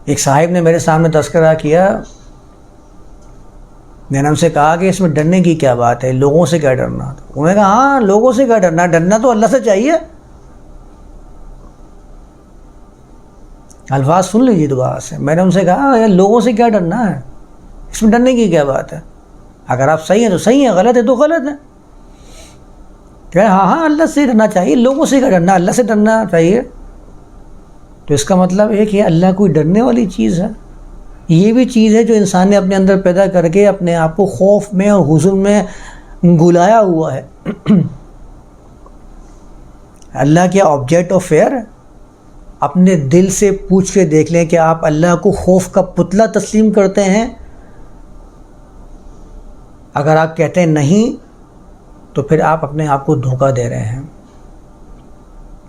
ایک صاحب نے میرے سامنے تذکرہ کیا، میں نے ان سے کہا کہ اس میں ڈرنے کی کیا بات ہے، لوگوں سے کیا ڈرنا؟ انہوں نے کہا ہاں لوگوں سے کیا ڈرنا، ڈرنا تو اللہ سے چاہیے۔ الفاظ سن لیجیے دوبارہ سے، میں نے ان سے کہا یار لوگوں سے کیا ڈرنا ہے، اس میں ڈرنے کی کیا بات ہے؟ اگر آپ صحیح ہیں تو صحیح ہیں، غلط ہے تو غلط ہے۔ کہ ہاں اللہ سے ڈرنا چاہیے، لوگوں سے کیا ڈرنا، اللہ سے ڈرنا چاہیے۔ تو اس کا مطلب ہے کہ اللہ کوئی ڈرنے والی چیز ہے؟ یہ بھی چیز ہے جو انسان نے اپنے اندر پیدا کر کے اپنے آپ کو خوف میں اور حزن میں گلایا ہوا ہے۔ اللہ کیا آبجیکٹ آف فیئر ہے؟ اپنے دل سے پوچھ کے دیکھ لیں کہ آپ اللہ کو خوف کا پتلا تسلیم کرتے ہیں؟ اگر آپ کہتے ہیں نہیں تو پھر آپ اپنے آپ کو دھوکہ دے رہے ہیں۔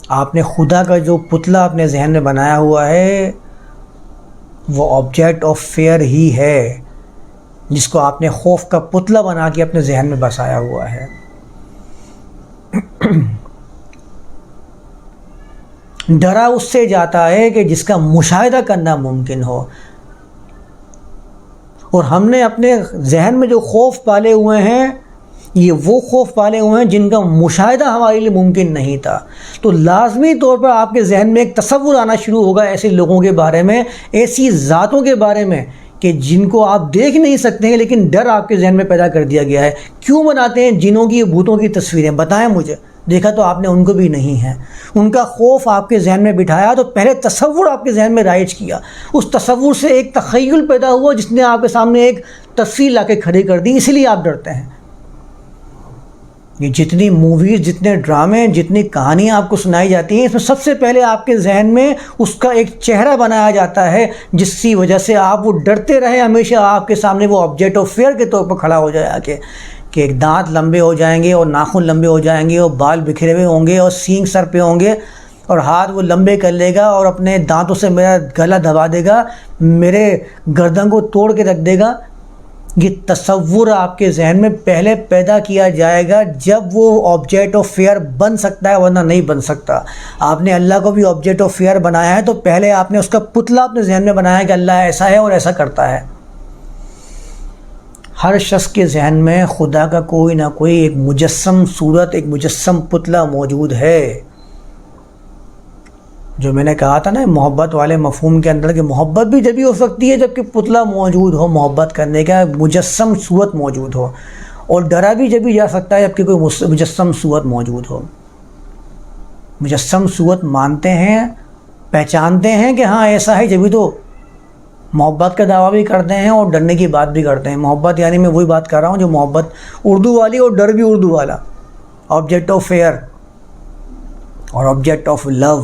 آپ نے خدا کا جو پتلا اپنے ذہن میں بنایا ہوا ہے وہ آبجیکٹ آف فیئر ہی ہے، جس کو آپ نے خوف کا پتلا بنا کے اپنے ذہن میں بسایا ہوا ہے۔ ڈرا اس سے جاتا ہے کہ جس کا مشاہدہ کرنا ممکن ہو، اور ہم نے اپنے ذہن میں جو خوف پالے ہوئے ہیں یہ وہ خوف پالے ہوئے ہیں جن کا مشاہدہ ہمارے لیے ممکن نہیں تھا۔ تو لازمی طور پر آپ کے ذہن میں ایک تصور آنا شروع ہوگا ایسے لوگوں کے بارے میں، ایسی ذاتوں کے بارے میں کہ جن کو آپ دیکھ نہیں سکتے ہیں، لیکن ڈر آپ کے ذہن میں پیدا کر دیا گیا ہے۔ کیوں بناتے ہیں جنوں کی بھوتوں کی تصویریں؟ بتائیں مجھے، دیکھا تو آپ نے ان کو بھی نہیں ہے۔ ان کا خوف آپ کے ذہن میں بٹھایا تو پہلے تصور آپ کے ذہن میں رائج کیا، اس تصور سے ایک تخیل پیدا ہوا جس نے آپ کے سامنے ایک تصویر لا کے کھڑی کر دی، اسی لیے آپ ڈرتے ہیں۔ یہ جتنی موویز، جتنے ڈرامے، جتنی کہانیاں آپ کو سنائی جاتی ہیں، اس میں سب سے پہلے آپ کے ذہن میں اس کا ایک چہرہ بنایا جاتا ہے جس کی وجہ سے آپ وہ ڈرتے رہے، ہمیشہ آپ کے سامنے وہ آبجیکٹ آف فیئر کے طور پر کھڑا ہو جائے کہ ایک دانت لمبے ہو جائیں گے اور ناخن لمبے ہو جائیں گے اور بال بکھرے ہوئے ہوں گے اور سینگ سر پہ ہوں گے اور ہاتھ وہ لمبے کر لے گا اور اپنے دانتوں سے میرا گلا دبا دے گا، میرے گردن کو توڑ کے رکھ دے گا۔ یہ تصور آپ کے ذہن میں پہلے پیدا کیا جائے گا جب وہ آبجیکٹ آف فیئر بن سکتا ہے، ورنہ نہیں بن سکتا۔ آپ نے اللہ کو بھی آبجیکٹ آف فیئر بنایا ہے تو پہلے آپ نے اس کا پتلا اپنے ذہن میں بنایا کہ اللہ ایسا ہے اور ایسا کرتا ہے۔ ہر شخص کے ذہن میں خدا کا کوئی نہ کوئی ایک مجسم صورت، ایک مجسم پتلا موجود ہے۔ جو میں نے کہا تھا نا محبت والے مفہوم کے اندر کہ محبت بھی جبھی ہو سکتی ہے جب کہ پتلا موجود ہو، محبت کرنے کا مجسم صورت موجود ہو، اور ڈرا بھی جبھی جا سکتا ہے جب کہ کوئی مجسم صورت موجود ہو۔ مجسم صورت مانتے ہیں، پہچانتے ہیں کہ ہاں ایسا ہے، جبھی تو محبت کا دعویٰ بھی کرتے ہیں اور ڈرنے کی بات بھی کرتے ہیں۔ محبت یعنی میں وہی بات کر رہا ہوں جو محبت اردو والی اور ڈر بھی اردو والا، آبجیکٹ آف فیئر اور آبجیکٹ آف لو۔